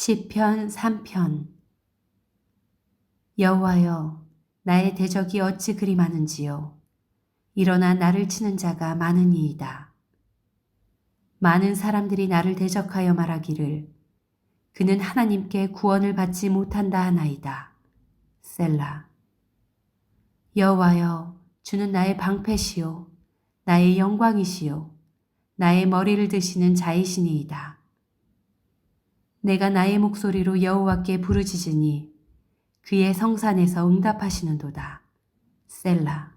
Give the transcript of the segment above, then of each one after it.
시편 3편. 여호와여, 나의 대적이 어찌 그리 많은지요. 일어나 나를 치는 자가 많으니이다. 많은 사람들이 나를 대적하여 말하기를 그는 하나님께 구원을 받지 못한다 하나이다. 셀라. 여호와여, 주는 나의 방패시요 나의 영광이시요 나의 머리를 드시는 자이시니이다. 내가 나의 목소리로 여호와께 부르짖으니 그의 성산에서 응답하시는도다. 셀라.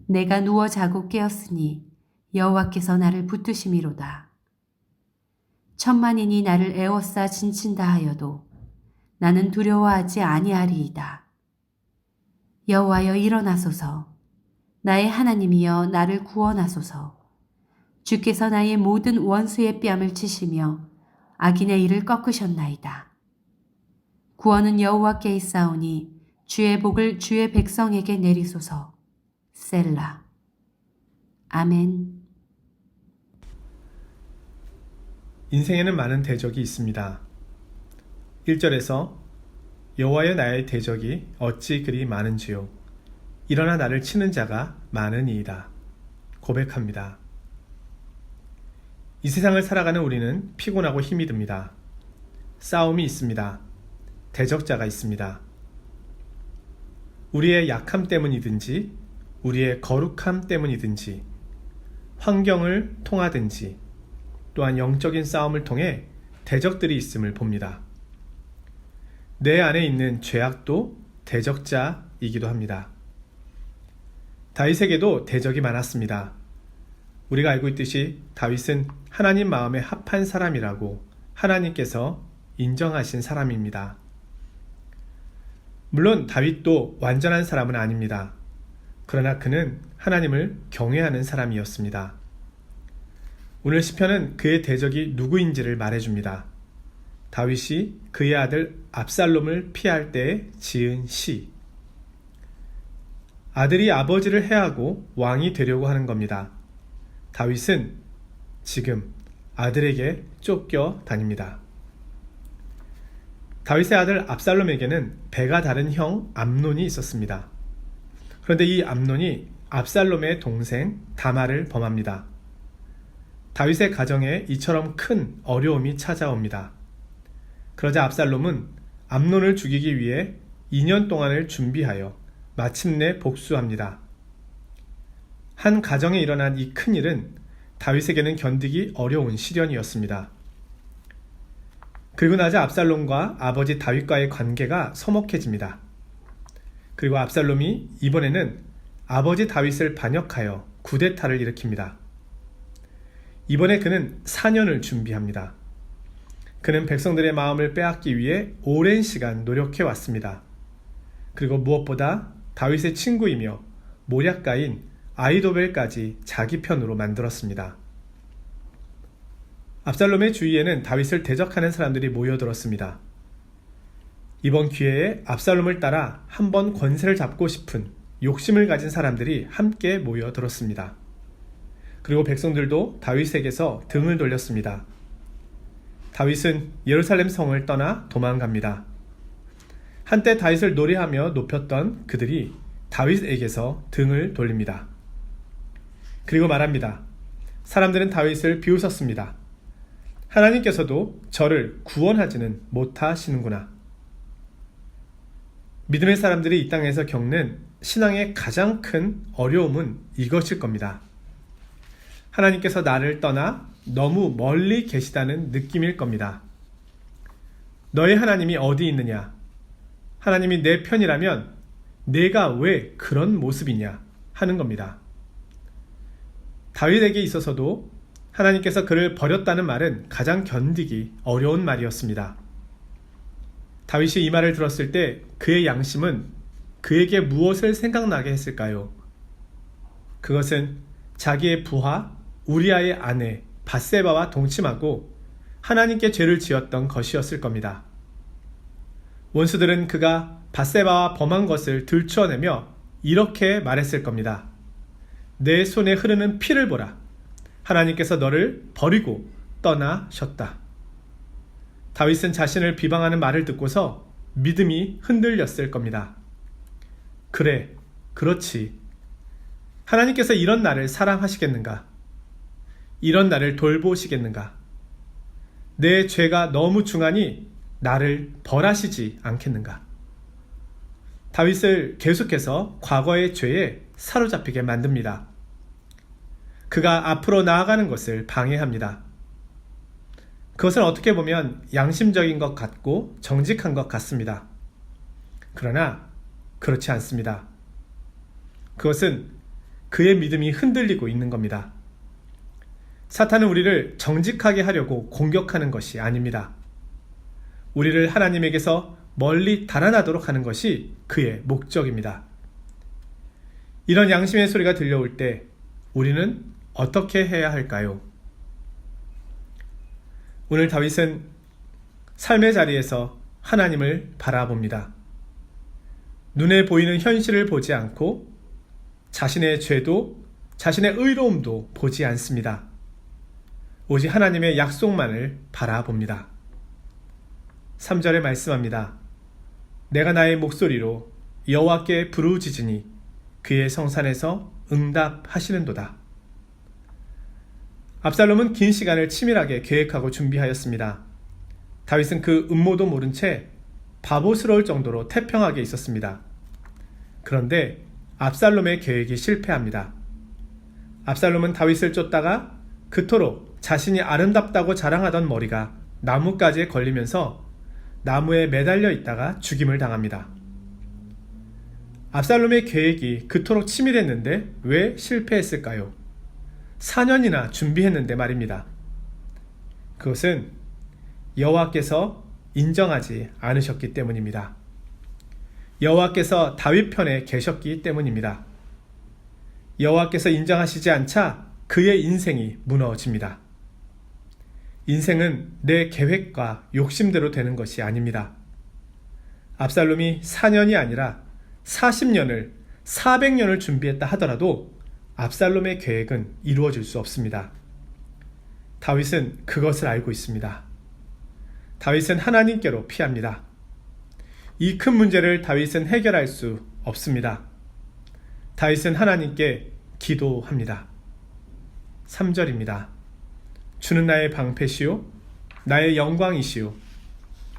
내가 누워 자고 깨었으니 여호와께서 나를 붙드심이로다. 천만인이 나를 에워싸 진친다 하여도 나는 두려워하지 아니하리이다. 여호와여, 일어나소서. 나의 하나님이여, 나를 구원하소서. 주께서 나의 모든 원수의 뺨을 치시며 악인의 일을 꺾으셨나이다. 구원은 여호와께 있사오니 주의 복을 주의 백성에게 내리소서. 셀라. 아멘. 인생에는 많은 대적이 있습니다. 1절에서 여호와여, 나의 대적이 어찌 그리 많은지요. 일어나 나를 치는 자가 많으니이다. 고백합니다. 이 세상을 살아가는 우리는 피곤하고 힘이 듭니다. 싸움이 있습니다. 대적자가 있습니다. 우리의 약함 때문이든지 우리의 거룩함 때문이든지 환경을 통하든지 또한 영적인 싸움을 통해 대적들이 있음을 봅니다. 내 안에 있는 죄악도 대적자이기도 합니다. 다윗에게도 대적이 많았습니다. 우리가 알고 있듯이 다윗은 하나님 마음에 합한 사람이라고 하나님께서 인정하신 사람입니다. 물론 다윗도 완전한 사람은 아닙니다. 그러나 그는 하나님을 경외하는 사람이었습니다. 오늘 시편은 그의 대적이 누구인지를 말해줍니다. 다윗이 그의 아들 압살롬을 피할 때 지은 시. 아들이 아버지를 해하고 왕이 되려고 하는 겁니다. 다윗은 지금 아들에게 쫓겨 다닙니다. 다윗의 아들 압살롬에게는 배가 다른 형 암논이 있었습니다. 그런데 이 암논이 압살롬의 동생 다말을 범합니다. 다윗의 가정에 이처럼 큰 어려움이 찾아옵니다. 그러자 압살롬은 암논을 죽이기 위해 2년 동안을 준비하여 마침내 복수합니다. 한 가정에 일어난 이 큰일은 다윗에게는 견디기 어려운 시련이었습니다. 그리고 나자 압살롬과 아버지 다윗과의 관계가 서먹해집니다. 그리고 압살롬이 이번에는 아버지 다윗을 반역하여 쿠데타를 일으킵니다. 이번에 그는 사년을 준비합니다. 그는 백성들의 마음을 빼앗기 위해 오랜 시간 노력해 왔습니다. 그리고 무엇보다 다윗의 친구이며 모략가인 아히도벨까지 자기 편으로 만들었습니다. 압살롬의 주위에는 다윗을 대적하는 사람들이 모여들었습니다. 이번 기회에 압살롬을 따라 한번 권세를 잡고 싶은 욕심을 가진 사람들이 함께 모여들었습니다. 그리고 백성들도 다윗에게서 등을 돌렸습니다. 다윗은 예루살렘 성을 떠나 도망갑니다. 한때 다윗을 노래하며 높였던 그들이 다윗에게서 등을 돌립니다. 그리고 말합니다. 사람들은 다윗을 비웃었습니다. 하나님께서도 저를 구원하지는 못하시는구나. 믿음의 사람들이 이 땅에서 겪는 신앙의 가장 큰 어려움은 이것일 겁니다. 하나님께서 나를 떠나 너무 멀리 계시다는 느낌일 겁니다. 너의 하나님이 어디 있느냐? 하나님이 내 편이라면 내가 왜 그런 모습이냐? 하는 겁니다. 다윗에게 있어서도 하나님께서 그를 버렸다는 말은 가장 견디기 어려운 말이었습니다. 다윗이 이 말을 들었을 때 그의 양심은 그에게 무엇을 생각나게 했을까요? 그것은 자기의 부하 우리아의 아내 밧세바와 동침하고 하나님께 죄를 지었던 것이었을 겁니다. 원수들은 그가 밧세바와 범한 것을 들추어내며 이렇게 말했을 겁니다. 내 손에 흐르는 피를 보라. 하나님께서 너를 버리고 떠나셨다. 다윗은 자신을 비방하는 말을 듣고서 믿음이 흔들렸을 겁니다. 그래, 그렇지. 하나님께서 이런 나를 사랑하시겠는가? 이런 나를 돌보시겠는가? 내 죄가 너무 중하니 나를 벌하시지 않겠는가? 다윗을 계속해서 과거의 죄에 사로잡히게 만듭니다. 그가 앞으로 나아가는 것을 방해합니다. 그것은 어떻게 보면 양심적인 것 같고 정직한 것 같습니다. 그러나 그렇지 않습니다. 그것은 그의 믿음이 흔들리고 있는 겁니다. 사탄은 우리를 정직하게 하려고 공격하는 것이 아닙니다. 우리를 하나님에게서 멀리 달아나도록 하는 것이 그의 목적입니다. 이런 양심의 소리가 들려올 때 우리는 어떻게 해야 할까요? 오늘 다윗은 삶의 자리에서 하나님을 바라봅니다. 눈에 보이는 현실을 보지 않고 자신의 죄도 자신의 의로움도 보지 않습니다. 오직 하나님의 약속만을 바라봅니다. 3절에 말씀합니다. 내가 나의 목소리로 여호와께 부르짖으니 그의 성산에서 응답하시는도다. 압살롬은 긴 시간을 치밀하게 계획하고 준비하였습니다. 다윗은 그 음모도 모른 채 바보스러울 정도로 태평하게 있었습니다. 그런데 압살롬의 계획이 실패합니다. 압살롬은 다윗을 쫓다가 그토록 자신이 아름답다고 자랑하던 머리가 나뭇가지에 걸리면서 나무에 매달려 있다가 죽임을 당합니다. 압살롬의 계획이 그토록 치밀했는데 왜 실패했을까요? 4년이나 준비했는데 말입니다. 그것은 여호와께서 인정하지 않으셨기 때문입니다. 여호와께서 다윗 편에 계셨기 때문입니다. 여호와께서 인정하시지 않자 그의 인생이 무너집니다. 인생은 내 계획과 욕심대로 되는 것이 아닙니다. 압살롬이 4년이 아니라 40년을 400년을 준비했다 하더라도 압살롬의 계획은 이루어질 수 없습니다. 다윗은 그것을 알고 있습니다. 다윗은 하나님께로 피합니다. 이 큰 문제를 다윗은 해결할 수 없습니다. 다윗은 하나님께 기도합니다. 3절입니다. 주는 나의 방패시요 나의 영광이시요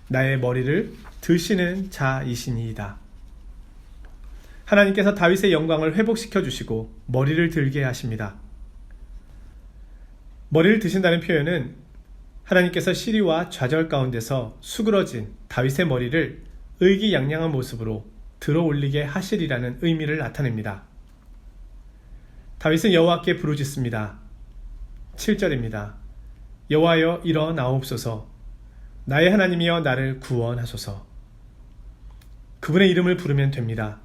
나의 머리를 드시는 자이시니이다. 하나님께서 다윗의 영광을 회복시켜 주시고 머리를 들게 하십니다. 머리를 드신다는 표현은 하나님께서 시리와 좌절 가운데서 수그러진 다윗의 머리를 의기양양한 모습으로 들어 올리게 하시리라는 의미를 나타냅니다. 다윗은 여호와께 부르짖습니다. 7절입니다. 여호와여 일어나옵소서. 나의 하나님이여 나를 구원하소서. 그분의 이름을 부르면 됩니다.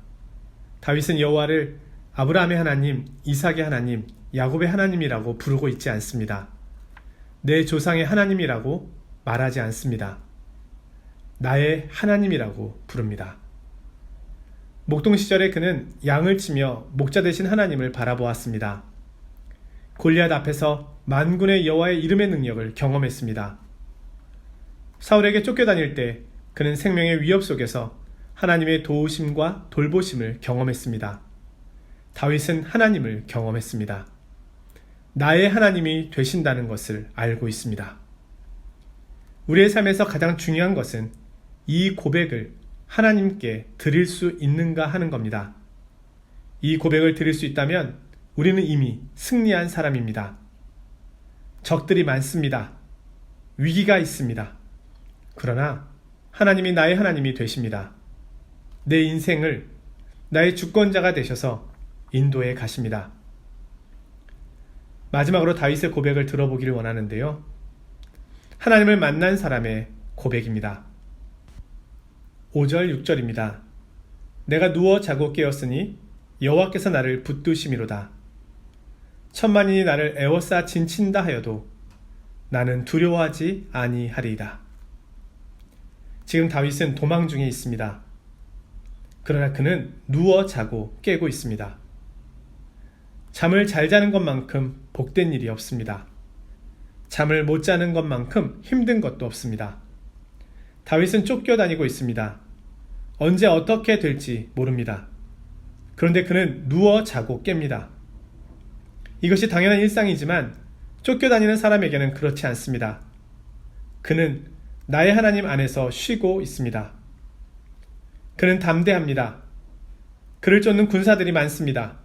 다윗은 여호와를 아브라함의 하나님, 이삭의 하나님, 야곱의 하나님이라고 부르고 있지 않습니다. 내 조상의 하나님이라고 말하지 않습니다. 나의 하나님이라고 부릅니다. 목동 시절에 그는 양을 치며 목자 되신 하나님을 바라보았습니다. 골리앗 앞에서 만군의 여호와의 이름의 능력을 경험했습니다. 사울에게 쫓겨다닐 때 그는 생명의 위협 속에서 하나님의 도우심과 돌보심을 경험했습니다. 다윗은 하나님을 경험했습니다. 나의 하나님이 되신다는 것을 알고 있습니다. 우리의 삶에서 가장 중요한 것은 이 고백을 하나님께 드릴 수 있는가 하는 겁니다. 이 고백을 드릴 수 있다면 우리는 이미 승리한 사람입니다. 적들이 많습니다. 위기가 있습니다. 그러나 하나님이 나의 하나님이 되십니다. 내 인생을 나의 주권자가 되셔서 인도해 가십니다. 마지막으로 다윗의 고백을 들어보기를 원하는데요. 하나님을 만난 사람의 고백입니다. 5절 6절입니다. 내가 누워 자고 깨었으니 여호와께서 나를 붙드심이로다. 천만인이 나를 에워싸 진친다 하여도 나는 두려워하지 아니하리이다. 지금 다윗은 도망 중에 있습니다. 그러나 그는 누워 자고 깨고 있습니다. 잠을 잘 자는 것만큼 복된 일이 없습니다. 잠을 못 자는 것만큼 힘든 것도 없습니다. 다윗은 쫓겨다니고 있습니다. 언제 어떻게 될지 모릅니다. 그런데 그는 누워 자고 깹니다. 이것이 당연한 일상이지만 쫓겨다니는 사람에게는 그렇지 않습니다. 그는 나의 하나님 안에서 쉬고 있습니다. 그는 담대합니다. 그를 쫓는 군사들이 많습니다.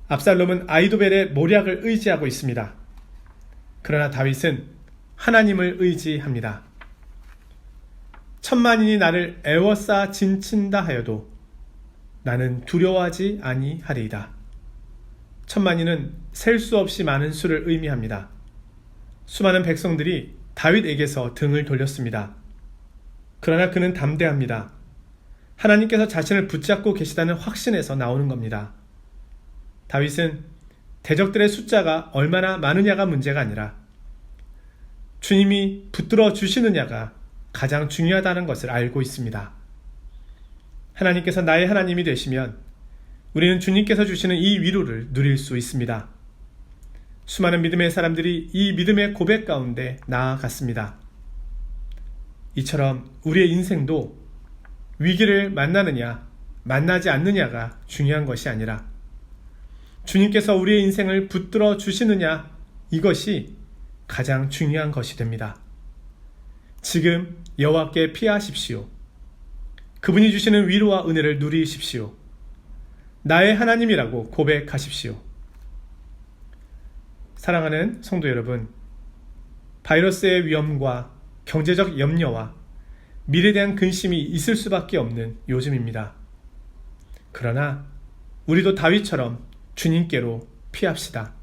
압살롬은 아이도벨의 모략을 의지하고 있습니다. 그러나 다윗은 하나님을 의지합니다. 천만인이 나를 애워싸 진친다 하여도 나는 두려워하지 아니하리이다. 천만인은 셀 수 없이 많은 수를 의미합니다. 수많은 백성들이 다윗에게서 등을 돌렸습니다. 그러나 그는 담대합니다. 하나님께서 자신을 붙잡고 계시다는 확신에서 나오는 겁니다. 다윗은 대적들의 숫자가 얼마나 많으냐가 문제가 아니라 주님이 붙들어 주시느냐가 가장 중요하다는 것을 알고 있습니다. 하나님께서 나의 하나님이 되시면 우리는 주님께서 주시는 이 위로를 누릴 수 있습니다. 수많은 믿음의 사람들이 이 믿음의 고백 가운데 나아갔습니다. 이처럼 우리의 인생도 위기를 만나느냐, 만나지 않느냐가 중요한 것이 아니라 주님께서 우리의 인생을 붙들어 주시느냐, 이것이 가장 중요한 것이 됩니다. 지금 여호와께 피하십시오. 그분이 주시는 위로와 은혜를 누리십시오. 나의 하나님이라고 고백하십시오. 사랑하는 성도 여러분, 바이러스의 위험과 경제적 염려와 미래에 대한 근심이 있을 수밖에 없는 요즘입니다. 그러나 우리도 다윗처럼 주님께로 피합시다.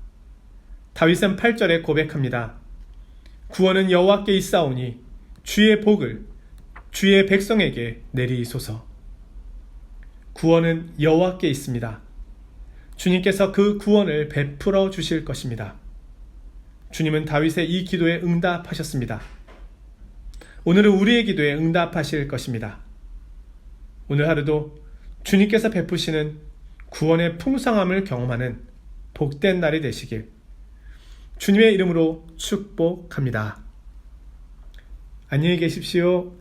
다윗은 8절에 고백합니다. 구원은 여호와께 있사오니 주의 복을 주의 백성에게 내리소서. 구원은 여호와께 있습니다. 주님께서 그 구원을 베풀어 주실 것입니다. 주님은 다윗의 이 기도에 응답하셨습니다. 오늘은 우리의 기도에 응답하실 것입니다. 오늘 하루도 주님께서 베푸시는 구원의 풍성함을 경험하는 복된 날이 되시길 주님의 이름으로 축복합니다. 안녕히 계십시오.